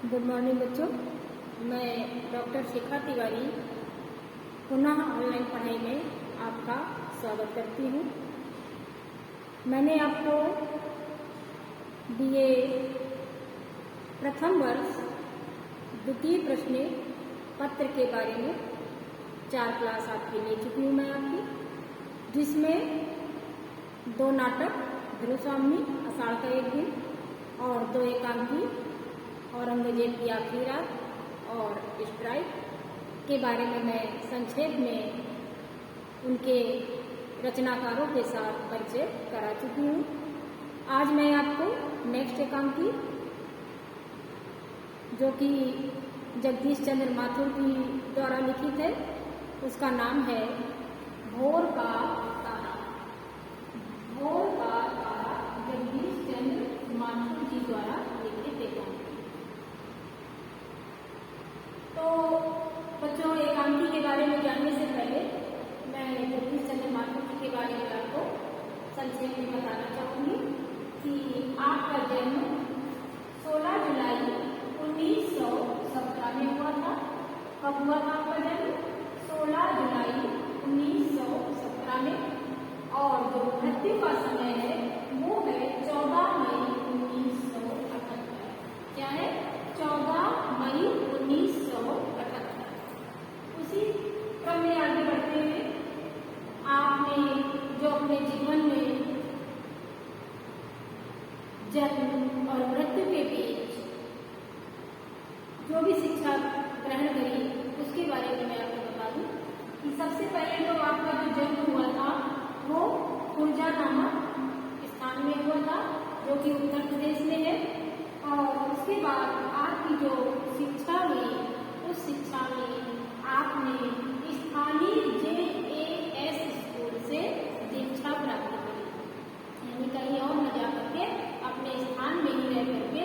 Good morning बच्चों, मैं doctor शिखा तिवारी पुनः ऑनलाइन पढ़ाई में आपका स्वागत करती हूँ। मैंने आपको बीए प्रथम वर्ष द्वितीय प्रश्न पत्र के बारे में 4 क्लास आपकी ले चुकी हूँ मैं आपकी, जिसमें 2 नाटक ध्रुवस्वामिनी आषाढ़ का एक दिन और 2 एकांकी औरंगजेब की आखिरी रात और स्ट्राइक के बारे में मैं संक्षेप में उनके रचनाकारों के साथ परिचय करा चुकी हूँ। आज मैं आपको नेक्स्ट एकांकी, जो कि जगदीश चंद्र माथुर की द्वारा लिखित है, उसका नाम है भोर का तारा। भोर का तारा जगदीश चंद्र माथुर जी द्वारा लिखित एकांकी। तो बच्चों, एकांकी के बारे में जानने से पहले मैं जगदीश चंद्र माथुर जी के बारे में आपको संक्षेप में बताना चाहूँगी कि आपका जन्म 16 जुलाई 1917 में हुआ था। कब हुआ था आपका जन्म? 16 जुलाई 1917 में। और जो मृत्यु का समय है वो है 14 मई 1978। क्या है? 14 मई 1978। उसी क्रम में आगे बढ़ते हुए आपने जो अपने जीवन में जन्म और मृत्यु के बीच जो भी शिक्षा ग्रहण करी, उसके बारे में मैं आपको बता दूं कि सबसे पहले तो आपका जो जन्म हुआ था वो खुर्जा नामक स्थान में हुआ था, जो कि उत्तर प्रदेश में है। और उसके बाद आपकी जो शिक्षा हुई, उस शिक्षा में आपने स्थानीय JAS स्कूल से दीक्षा प्राप्त करी, यानी कहीं और न जा करके अपने स्थान में ही रह करके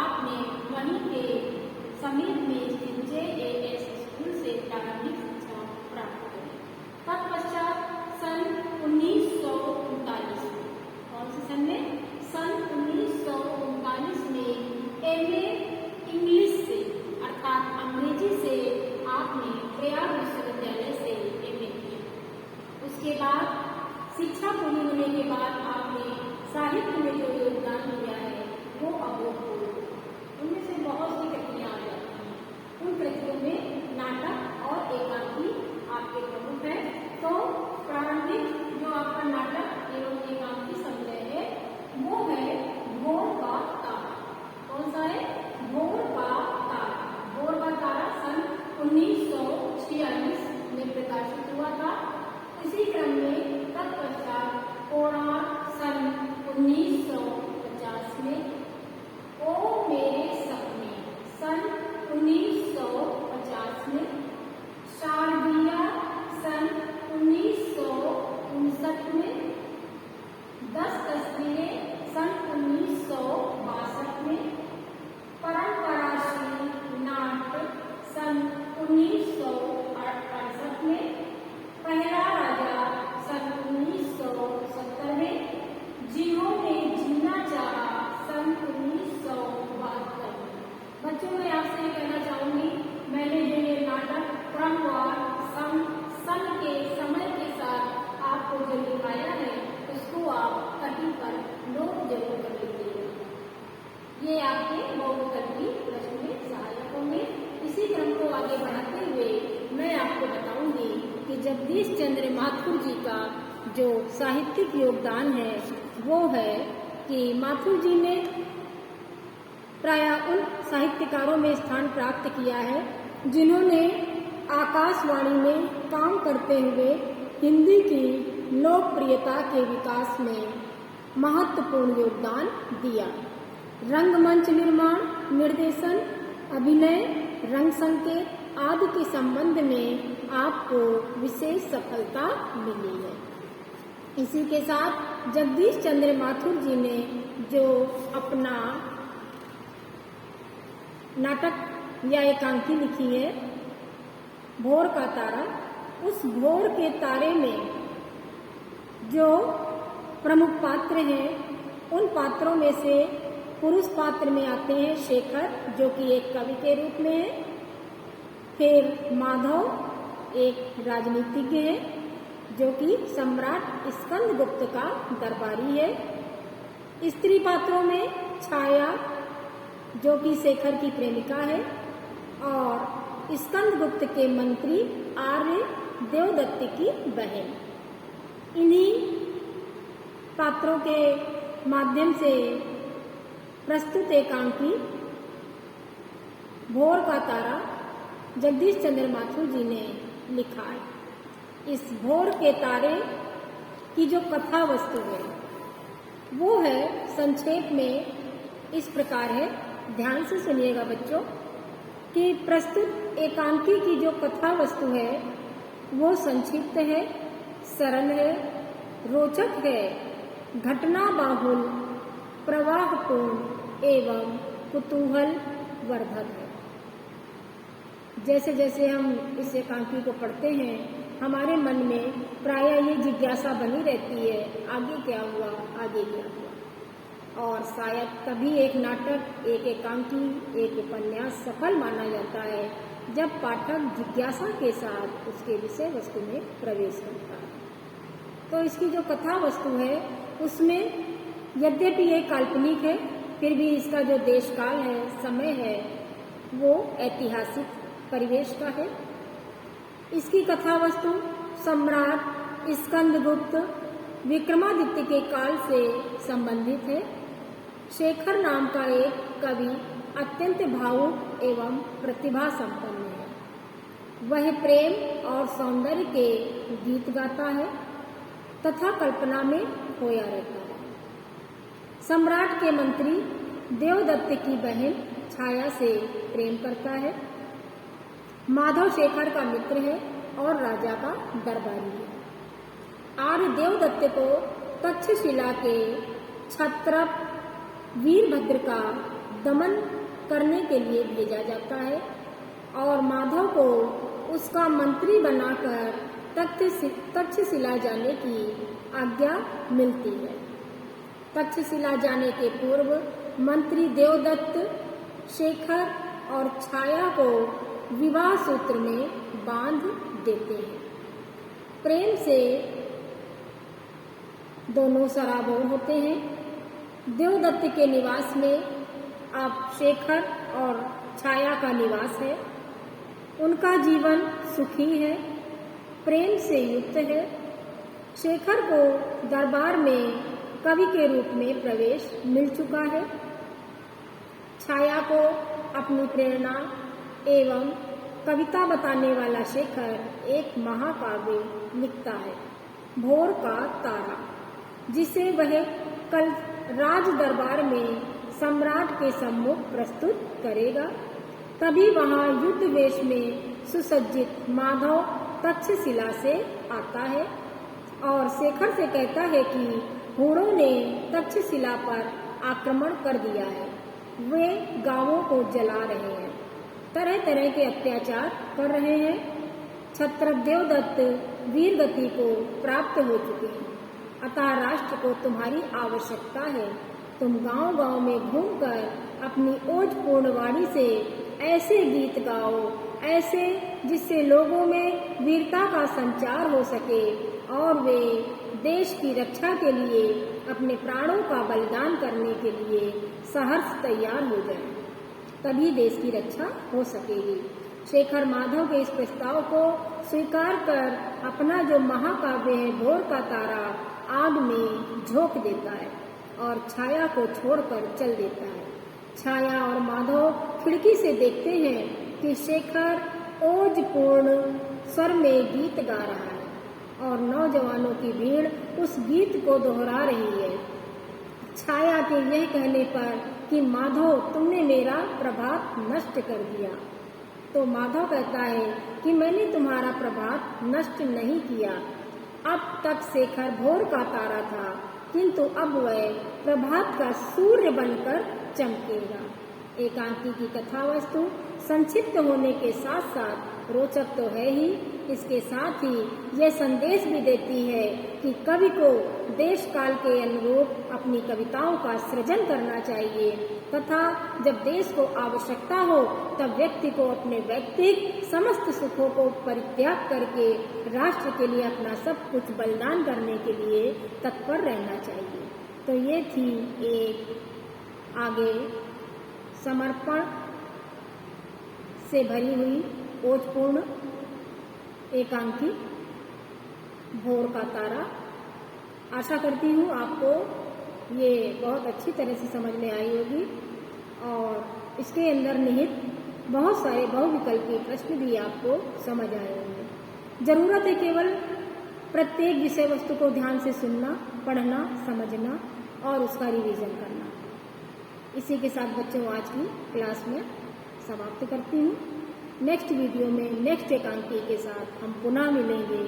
आपने वहीं के समीप में स्थित JAS स्कूल से प्रारंभिक शिक्षा प्राप्त करी। तत्पश्चात सन 1939 में, कौन से सन में? सन 1939 में MA इंग्लिश से, अर्थात अंग्रेजी से आपने प्रयाग विश्वविद्यालय से MA किया। उसके बाद शिक्षा पूरी होने के बाद आपने साहित्य में जो योगदान दिया है वो अभूतपूर्व। उनमें से बहुत सी कृतियाँ आ जाती हैं। उन कृतियों में नाटक और एकांकी आपके प्रमुख हैं। तो प्रारंभिक जो आपका नाटक एवं एकांकी संग्रह है वो है भोर का तारा। कौन सा है? भोर का तारा। भोर का तारा सन 1946 में प्रकाशित हुआ था। इसी क्रम में तत्पश्चात कोणार्क सन 1950 में, ओ मेरे सपने सन 1950 में, शारदिया सन 1959 में, 10 तस्वीरें सन 1962 में, परंपराश्री नाटक सन 1968 में, पहला राजा सन 1970 में, जिन्होंने जीना चाहा सन 1972 में। बच्चों, मैं आपसे ये कहना चाहूँगी, मैंने जो ये नाटक क्रमवार सन के समय के साथ आपको जो लिखाया है उसको आप कहीं पर नोट जरूर कर लीजिएगा। ये आपके बहुविकल्पी प्रश्न में सहायक होंगे। इसी क्रम को आगे बढ़ाते हुए मैं आपको बताऊंगी कि जगदीश चंद्र माथुर जी का जो साहित्यिक योगदान है वो है कि माथुर जी ने प्रायः उन साहित्यकारों में स्थान प्राप्त किया है जिन्होंने आकाशवाणी में काम करते हुए हिंदी की लोकप्रियता के विकास में महत्वपूर्ण योगदान दिया। रंगमंच निर्माण, निर्देशन, अभिनय, रंग संकेत आदि के संबंध में आपको विशेष सफलता मिली है। इसी के साथ जगदीश चंद्र माथुर जी ने जो अपना नाटक या एकांकी लिखी है भोर का तारा, उस भोर के तारे में जो प्रमुख पात्र हैं उन पात्रों में से पुरुष पात्र में आते हैं शेखर, जो कि एक कवि के रूप में है। फिर माधव एक राजनीतिज्ञ है, जो कि सम्राट स्कंदगुप्त का दरबारी है। स्त्री पात्रों में छाया, जो कि शेखर की प्रेमिका है, और स्कंदगुप्त के मंत्री आर्य देवदत्त की बहन। इन्हीं पात्रों के माध्यम से प्रस्तुत एकांकी भोर का तारा जगदीश चंद्र माथुर जी ने लिखा है। इस भोर के तारे की जो कथा वस्तु है वो है संक्षेप में इस प्रकार है, ध्यान से सुनिएगा बच्चों, कि प्रस्तुत एकांकी की जो कथा वस्तु है वो संक्षिप्त है, सरल है, रोचक है, घटना बाहुल, प्रवाहपूर्ण एवं कुतूहल वर्धक है। जैसे जैसे हम इस एकांकी को पढ़ते हैं हमारे मन में प्रायः ये जिज्ञासा बनी रहती है, आगे क्या हुआ, आगे क्या हुआ। और शायद तभी एक नाटक, एक एकांकी, एक उपन्यास सफल माना जाता है जब पाठक जिज्ञासा के साथ उसके विषय वस्तु में प्रवेश करता है। तो इसकी जो कथा वस्तु है उसमें यद्यपि ये काल्पनिक है, फिर भी इसका जो देश काल है, समय है, वो ऐतिहासिक परिवेश का है। इसकी कथा वस्तु सम्राट स्कंदगुप्त विक्रमादित्य के काल से संबंधित है। शेखर नाम का एक कवि अत्यंत भावुक एवं प्रतिभा संपन्न है। वह प्रेम और सौंदर्य के गीत गाता है तथा कल्पना में खोया रहता है। सम्राट के मंत्री देवदत्त की बहन छाया से प्रेम करता है। माधव शेखर का मित्र है और राजा का दरबारी है। आर्य देवदत्त को तक्षशिला के क्षत्रप वीरभद्र का दमन करने के लिए भेजा जाता है और माधव को उसका मंत्री बनाकर तक्षशिला जाने की आज्ञा मिलती है। तक्षशिला जाने के पूर्व मंत्री देवदत्त शेखर और छाया को विवाह सूत्र में बांध देते हैं। प्रेम से दोनों सराबोर होते हैं। देवदत्त के निवास में अब शेखर और छाया का निवास है। उनका जीवन सुखी है, प्रेम से युक्त है। शेखर को दरबार में कवि के रूप में प्रवेश मिल चुका है। छाया को अपनी प्रेरणा एवं कविता बताने वाला शेखर एक महाकाव्य लिखता है, भोर का तारा, जिसे वह कल राज दरबार में सम्राट के सम्मुख प्रस्तुत करेगा। तभी वहां युद्ध वेश में सुसज्जित माधव तक्षशिला से आता है और शेखर से कहता है कि हूणों ने तक्षशिला पर आक्रमण कर दिया है, वे गांवों को जला रहे हैं, तरह तरह के अत्याचार कर रहे हैं। क्षत्रप देवदत्त वीरगति को प्राप्त हो चुके हैं, अतः राष्ट्र को तुम्हारी आवश्यकता है। तुम गांव गांव में घूमकर अपनी ओजपूर्ण वाणी से ऐसे गीत गाओ, ऐसे जिससे लोगों में वीरता का संचार हो सके और वे देश की रक्षा के लिए अपने प्राणों का बलिदान करने के लिए सहर्ष तैयार हो जाएं। तभी देश की रक्षा हो सकेगी। शेखर माधव के इस प्रस्ताव को स्वीकार कर अपना जो महाकाव्य है भोर का तारा आग में झोंक देता है और छाया को छोड़कर चल देता है। छाया और माधव खिड़की से देखते हैं कि शेखर ओजपूर्ण स्वर में गीत गा रहा है और नौजवानों की भीड़ उस गीत को दोहरा रही है। छाया के यह कहने पर कि माधव तुमने मेरा प्रभात नष्ट कर दिया, तो माधव कहता है कि मैंने तुम्हारा प्रभात नष्ट नहीं किया। अब तक शेखर भोर का तारा था, किंतु अब वह प्रभात का सूर्य बनकर चमकेगा। एकांकी की कथा वस्तु संक्षिप्त होने के साथ साथ रोचक तो है ही, इसके साथ ही यह संदेश भी देती है कि कवि को देश काल के अनुरूप अपनी कविताओं का सृजन करना चाहिए तथा जब देश को आवश्यकता हो तब व्यक्ति को अपने वैयक्तिक समस्त सुखों को परित्याग करके राष्ट्र के लिए अपना सब कुछ बलिदान करने के लिए तत्पर रहना चाहिए। तो ये थी एक आगे समर्पण से भरी हुई ओजपूर्ण एकांकी भोर का तारा। आशा करती हूँ आपको ये बहुत अच्छी तरह से समझ में आई होगी और इसके अंदर निहित बहुत सारे बहुविकल्पी प्रश्न भी आपको समझ आए होंगे। जरूरत है केवल प्रत्येक विषय वस्तु को ध्यान से सुनना, पढ़ना, समझना और उसका रिवीजन करना। इसी के साथ बच्चों आज की क्लास में समाप्त करती हूँ। नेक्स्ट वीडियो में नेक्स्ट एकांकी के साथ हम पुनः मिलेंगे।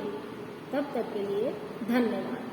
तब तक के लिए धन्यवाद।